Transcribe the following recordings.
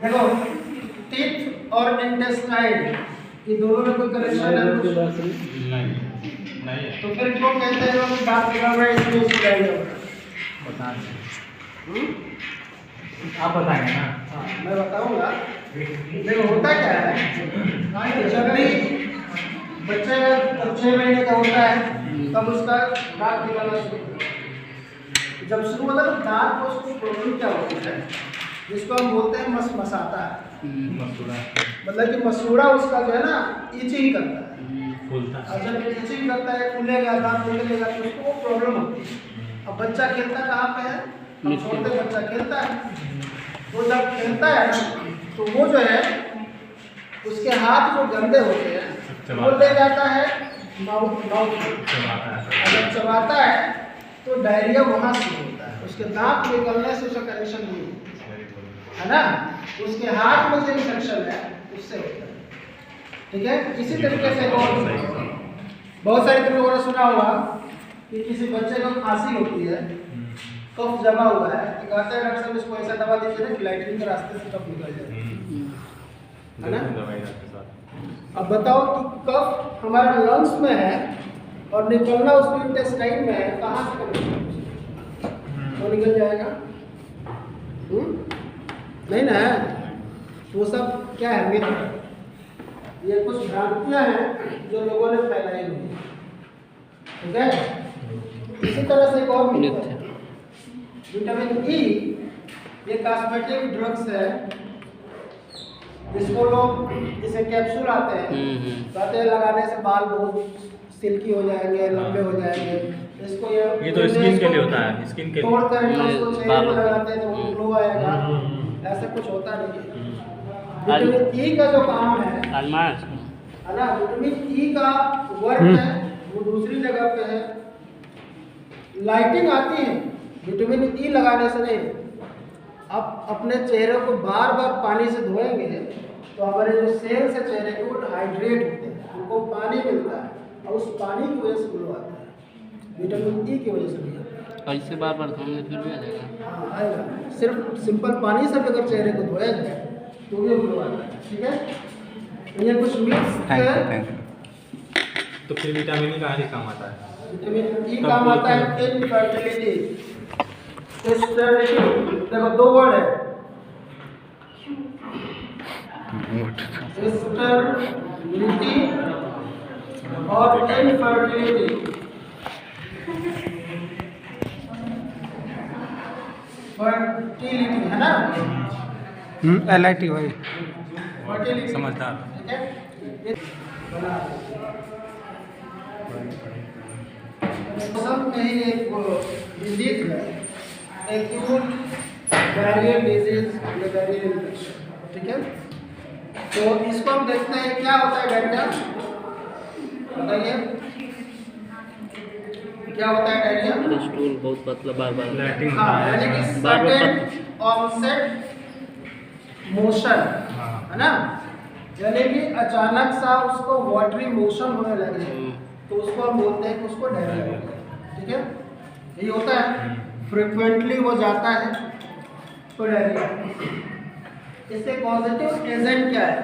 देखो टीथ और इंटेस्टाइन ये दोनों में कोई कनेक्शन है? नहीं। तो फिर क्यों कहते हैं कि दांत निकल रहा है इसलिए उसको डायरिया होता है? पता नहीं, आप बताएंगे ना। हाँ मैं बताऊंगा। देखो होता क्या है, जब भी बच्चे 6 महीने का होता है तब उसका दांत निकलना शुरू होता है। जब शुरू होता है तो दांत को उसको प्रॉब्लम क्या होती है, जिसको हम बोलते हैं मसाता है। मतलब कि मसूड़ा उसका जो है ना इचिंग करता है, फूलता है। और जब इचिंग करता है फूलेगा दांत निकलेगा तो उसको वो प्रॉब्लम होती है। अब बच्चा खेलता कहाँ पे है, हम छोड़ते बच्चा खेलता है, तो जब खेलता है ना तो वो जो है उसके हाथ जो गंदे होते हैं वो ले जाता है माउथ में, जब चबाता है तो डायरिया वहाँ से होता है। उसके दांत निकलने से उसका कनेक्शन नहीं है ना, उसके हाथ में जो इन्फेक्शन है उससे होता है। ठीक है, इसी तरीके से बहुत सारे तुम लोगों ने सुना होगा कि किसी बच्चे को खांसी होती है, कफ जमा हुआ है, तो कहते हैं डॉक्टर साहब इसको ऐसा दवा दीजिए ना कि लैट्रिन के रास्ते से कफ निकल जाए, है ना। अब बताओ कि कफ हमारे लंग्स में है और निकलना उसके इंटेस्टाइन में है, कहाँ से निकलेगा? तो निकल जाएगा नहीं ना। वो सब क्या है, मिथ, ये कुछ भ्रांतियां हैं जो लोगों ने फैलाई हुई है। ठीक है, इसी तरह से एक और मिथ है, विटामिन ई ये कॉस्मेटिक ड्रग्स है, जिसको लोग जैसे कैप्सूल आते हैं कहते हैं लगाने से बाल बहुत सिल्की हो जाएंगे, लंबे हो जाएंगे, इसको ये तो स्किन के लिए होता है, स्किन के लिए तोड़ कर इसको चेहरे पर लगाते हैं तो ग्लो आएगा, ऐसा कुछ होता नहीं है। विटामिन ई का जो काम है ना, विटामिन ई का वर्क है वो दूसरी जगह पे है। लाइटिंग आती है विटामिन ई लगाने से नहीं। आप अपने चेहरे को बार बार पानी से धोएंगे तो हमारे जो सेल्स है चेहरे के वो हाइड्रेट होते हैं, उनको पानी मिलता है और उस पानी की वजह से ग्लो आता है, विटामिन ई की वजह से नहीं आता। ऐसे बार बार धोने फिर भी आ जाएगा। हाँ आएगा, सिर्फ सिंपल पानी से अगर चेहरे को धोया जाए तो भी ग्लो आता है। ठीक है, ये कुछ मिथ्स है। तो फिर विटामिन ई कहाँ काम आता है? विटामिन ई काम आता है इनफर्टिलिटी, स्टेरिलिटी। देखो दो वर्ड है, स्टेरिलिटी और इनफर्टिलिटी। फर्टिलिटी है ना, LIT भाई फर्टिलिटी समझदार। ठीक है। मौसम में ही एक डिजीज है, एक्यूट डायरियल डिजीज या डायरियल इन्फेक्शन। ठीक है, तो इसको हम देखते हैं क्या होता है डायरिया, बताइए क्या होता है डायरिया? स्टूल बहुत पतला बार बार लैट्रिन हाँ, यानी कि सडन ऑनसेट मोशन, है ना, यानी कि अचानक सा उसको वाटरी मोशन होने लगे तो उसको हम बोलते हैं कि उसको डायरिया होता है। ठीक है, यही होता है, फ्रिक्वेंटली वो जाता है तो डायरिया। इससे पॉजिटिव एजेंट क्या है,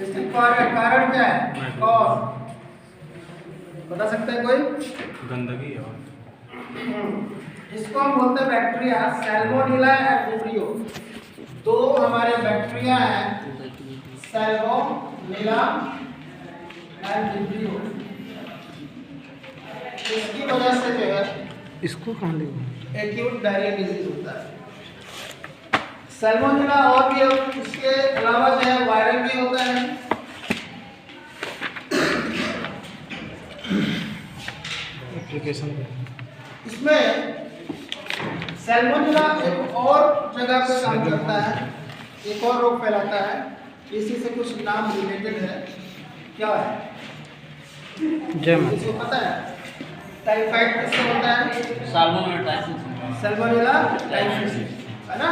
इसके कारण क्या है, कॉज बता सकते हैं कोई? गंदगी और इसको हम बोलते हैं बैक्टीरिया, सैल्मोनेला एंड विब्रियो। दो हमारे बैक्टीरिया हैं, सैल्मोनेला एंड विब्रियो, इसकी वजह से जो है इसको कहाँ ले एक्यूट डायरिया डिजीज होता है। सैल्मोनेला और भी, इसके अलावा जो है वायरल भी होता है। एप्लीकेशन इसमें सैल्मोनेला एक और जगह पे काम करता है, एक और रोग फैलाता है, इसी से कुछ नाम रिलेटेड है, क्या है इसको पता है? टाइफाइड किससे होता है? सैल्मोनेला टाइफिस, है ना,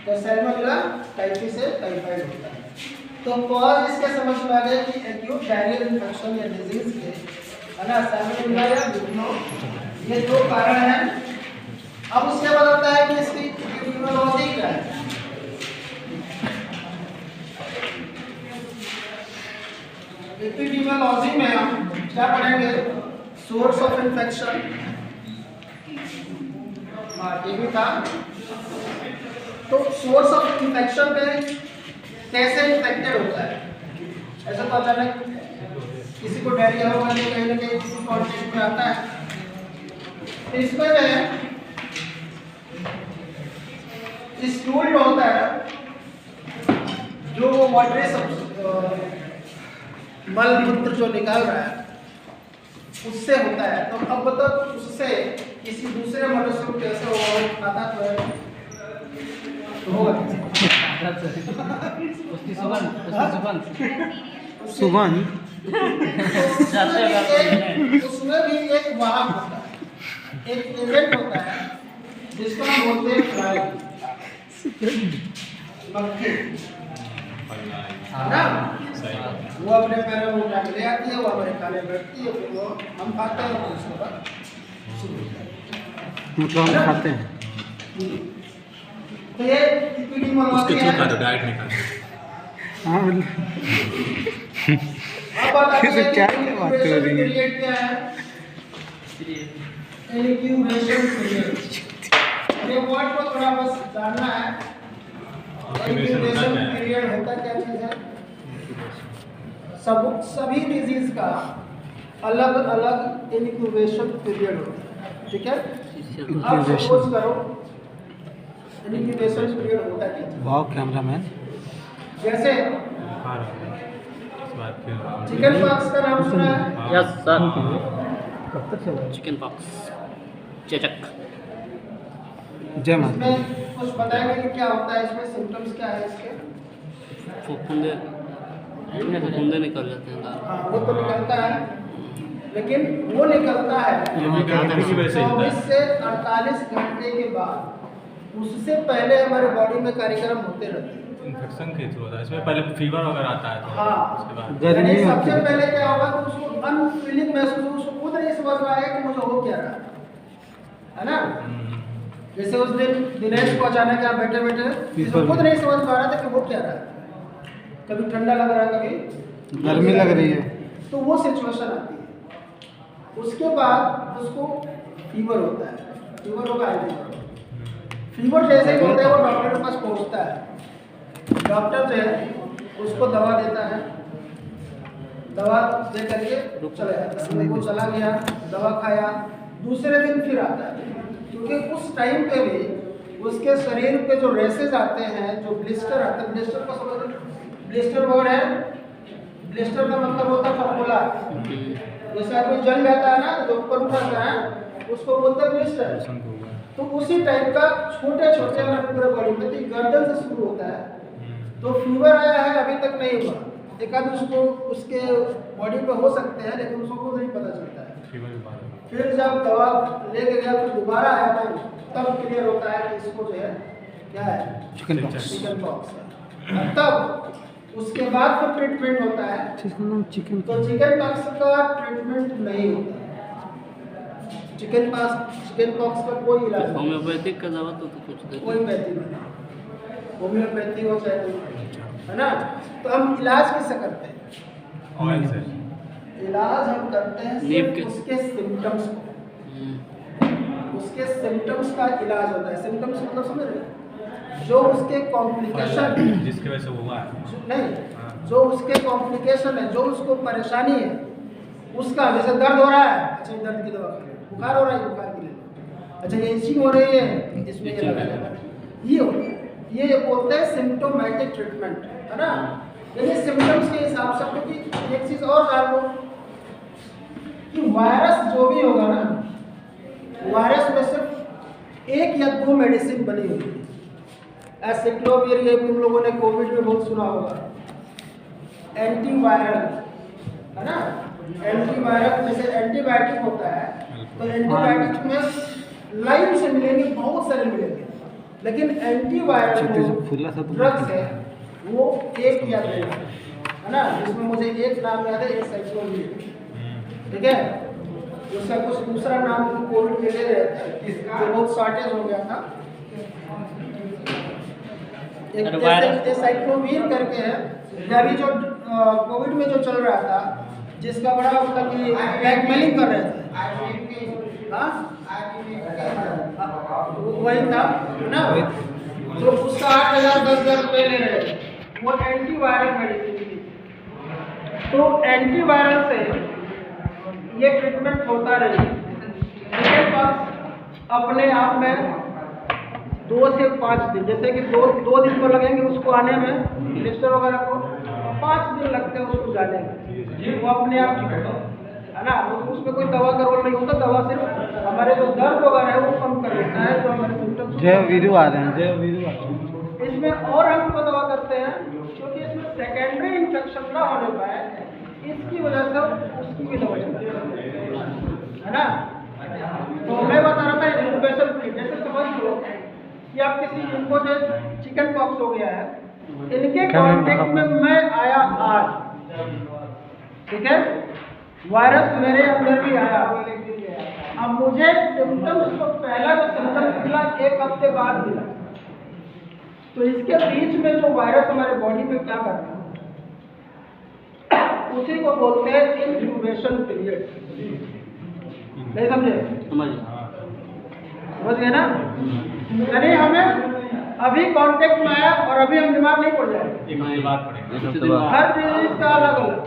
तो सैल्मोनेला टाइफिस से टाइफाइड होता है। तो कॉज इसके समझ में आ गया कि एक्यूट डायरियल इन्फेक्शन या डिजीज के, है ना, सैल्मोनेला या विब्रियो, ये दो कारण हैं। अब उसके बाद होता है कि इसकी इम्यूनोलॉजी क्या है, एपिडेमियोलॉजी में हम क्या पढ़ेंगे? सोर्स ऑफ इन्फेक्शन, ये भी था। तो सोर्स ऑफ इन्फेक्शन में कैसे इन्फेक्टेड होता है? ऐसा तो अचानक किसी को डायरिया होगा, कहीं ना कहीं किसी कॉन्टेक्ट में आता है। तो इसमें जो है स्टूल जो होता है, जो वाटरी मल मूत्र जो निकाल रहा है उससे होता है। तो अब बताओ उससे किसी दूसरे मनुष्य को कैसे होगा? खाता तो है, तो होगा उसकी सुगंध सुगंध उसमें भी एक वाहक होता है, एक एजेंट होता है जिसको हम बोलते हैं फ्लाई, मक्खी, है ना? वो अपने पैरों में उठा के ले आती है, वो हमारे खाने बैठती है, फिर वो हम खाते हैं और उसके बाद शुरू होता है। मतलब हम खाते हैं। तो ये एपिडेमियोलॉजी है। तो डाइट नहीं खाते। हाँ मतलब अब बात आती है क्या बात हो रही है? पीरियड क्या है? Incubation period. ये वर्ड को थोड़ा बस जानना है। इंक्यूबेशन पीरियड होता क्या चीज है? सभी डिजीज का अलग अलग इंक्यूबेशन पीरियड होता है, ठीक है? अब सपोज करो इंक्यूबेशन पीरियड होता क्या? वाह कैमरामैन। जैसे चिकन पॉक्स का नाम सुना है? Yes sir. कब तक चला? चिकन पॉक्स, चेचक। जय माता। इसमें कुछ बताएंगे कि क्या होता है, इसमें सिम्टम्स क्या है इसके? फुफुंदे निकल जाते हैं दाल। हाँ, वो तो निकलता है, लेकिन वो निकलता है 24 से 48 घंटे के बाद। उससे पहले हमारे बॉडी में कार्यक्रम होते रहते हैं। इन्फेक्शन के थ्रू होता है, इसमें पहले फीवर वगैरह आता है तो हाँ, उसके बाद गर्मी यानी होती सबसे है। पहले क्या होगा कि उसको अनफीलिंग महसूस, उसको खुद नहीं समझ में आएगा कि मुझे हो क्या रहा है ना? जैसे उस दिन दिनेश को अचानक यहाँ बैठे बैठे इसको खुद नहीं समझ पा रहा था कि वो क्या रहा है। कभी ठंडा लग रहा है, कभी गर्मी लग रही है। तो वो सिचुएशन आती है। उसके बाद उसको फीवर होता है, फीवर होगा फीवर जैसे ही होता है वो डॉक्टर के पास पहुंचता है। डॉक्टर जो है उसको दवा देता है, दवा दे करके चला जाता है। वो चला गया, दवा खाया, दूसरे दिन फिर आता है, क्योंकि उस टाइम पे भी उसके शरीर पे जो रेसेस आते हैं, जो ब्लिस्टर आते हैं, ब्लिस्टर को समझ, ब्लिस्टर वर्ड है, ब्लिस्टर का मतलब होता है फफोला। जैसे आदमी जल जाता है ना, जो ऊपर उठता है उसको बोलते हैं ब्लिस्टर। तो उसी टाइप का छोटे छोटे पूरे बॉडी में, तो गर्दन से शुरू होता है। तो फीवर आया है, अभी तक नहीं हुआ, एक आध उसको उसके बॉडी पे हो सकते हैं, लेकिन उसको खुद नहीं पता चलता है। फिर जब दवा लेके गया फिर दोबारा आया तो तब क्लियर होता है कि इसको जो है क्या है, चिकन पॉक्स। चिकन पॉक्स है। तब उसके बाद फिर ट्रीटमेंट होता है। चिकन तो चिकन पॉक्स का ट्रीटमेंट नहीं होता है। चिकन पॉक्स का कोई इलाज नहीं, होम्योपैथिक का दवा तो कुछ देते कोई पैथी नहीं, होम्योपैथी हो चाहे कोई, है ना? तो हम इलाज किससे करते हैं? ऑयल से। इलाज हम करते हैं नीम सिर्फ के- उसके सिम्टम्स को, उसके सिम्टम्स का इलाज होता है। सिम्टम्स मतलब समझ रहे हैं? जो उसके कॉम्प्लिकेशन, जिसकी वजह से वो हुआ है। नहीं, जो उसके कॉम्प्लिकेशन है, जो उसको परेशानी है उसका, जैसे दर्द हो रहा है, अच्छा दर्द की दवा खा लो, बुखार हो रहा है बुखार की ले लो, अच्छा ये इचिंग हो रही है इसमें ये लगा लेना, ये हो, ये बोलते हैं सिम्टोमेटिक ट्रीटमेंट, है ना? यानी सिम्टम्स के हिसाब से। क्योंकि एक चीज और जान लो कि वायरस जो भी होगा ना, वायरस में सिर्फ 1 या 2 मेडिसिन बनी हुई है। एसिक्लोविर, ये तुम लोगों ने कोविड में बहुत सुना होगा, एंटीवायरल, है ना? एंटीवायरल जैसे एंटीबायोटिक होता है, तो एंटीबायोटिक में लाइन से मिलेंगे, बहुत सारे मिलेंगे, लेकिन एंटीवायरल ड्रग्स है वो 1 या 2 है ना? जिसमें मुझे एक नाम याद है, एक साइक्लोविर, ठीक है? उसका कुछ दूसरा नाम कोविड के लिए जो बहुत शॉर्टेज हो गया था, एक साइक्लोविर करके है। अभी जो कोविड में जो चल रहा था जिसका बड़ा मतलब कि ब्लैकमेलिंग कर रहे थे, हाँ वही था ना। तो उसका 8,000 10,000 रुपये ले रहे थे, वो एंटीवायरल मेडिसिन थी। तो एंटीवायरल से ये ट्रीटमेंट होता रही, मेरे पास अपने आप में 2 से 5 दिन, जैसे कि दो दिन तो लगेंगे उसको आने में, लिस्टर वगैरह को 5 दिन लगते हैं उसको जाने में, वो अपने आप ठीक होता है ना। उसमें कोई दवा का रोल नहीं होता, दवा सिर्फ हमारे जो दर्द वगैरह है वो कम कर देता है, जो हमारे सिम्टम्स। जय वीरू आ रहे हैं, जय वीरू आ रहे हैं। इसमें और हम को दवा करते हैं क्योंकि इसमें सेकेंडरी इन्फेक्शन ना होने पाए, इसकी वजह से उसकी भी दवा चलती है ना। तो मैं बता रहा था इंक्यूबेशन पीरियड, जैसे समझ लो कि आप किसी इनको जो चिकन पॉक्स हो गया है, इनके कांटेक्ट में मैं आया आज, ठीक है, वायरस मेरे अंदर भी आया, अब मुझे सिम्टम्स तो पहला जो सिम्टम्स मिला 1 हफ्ते बाद मिला, तो इसके बीच में जो वायरस हमारे बॉडी में क्या करता है उसी को बोलते हैं इंक्यूबेशन पीरियड। नहीं समझे? समझ गए ना? यानी हमें अभी कांटेक्ट में आया और अभी हम बीमार नहीं पड़ जाएंगे। हर डिजीज का अलग अलग,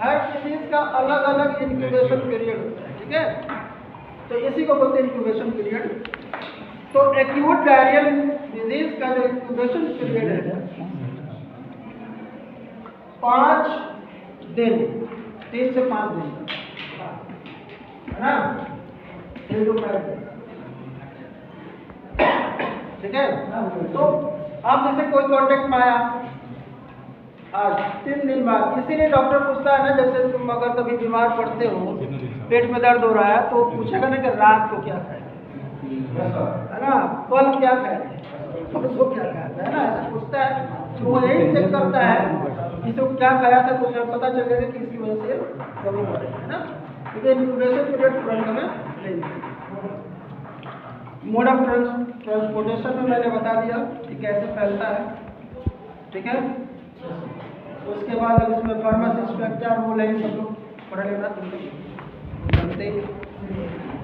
हर डिजीज का अलग अलग इंक्यूबेशन पीरियड होता है, ठीक है। तो इसी को बोलते हैं इंक्यूबेशन पीरियड। तो एक्यूट डायरियल डिजीज का जो इंक्यूबेशन पीरियड है 5 दिन, 3 से 5 दिन, है ना, 3 to 5 दिन, ठीक है। तो आप जैसे कोई कांटेक्ट में आया आज 3 दिन बाद, इसीलिए डॉक्टर पूछता है ना, जैसे तुम अगर कभी बीमार पड़ते हो, पेट में दर्द हो रहा है, तो पूछेगा ना कि रात को क्या खाए, है ना, कल क्या खाए, परसों क्या खाया था, है ना, ऐसा पूछता है। तो वो यही चेक करता है कि तो क्या खाया था, तो उसे पता चलेगा कि इसकी वजह से कमी हो रही है ना। तो इंक्यूबेशन पीरियड तुरंत हमें नहीं। मोड ऑफ ट्रांसपोर्टेशन में मैंने बता दिया कि कैसे फैलता है, ठीक है। उसके बाद अब इसमें फार्मासिस्ट का क्या रोल है, सब लोग पढ़ लेना, तुम लोग जानते ही।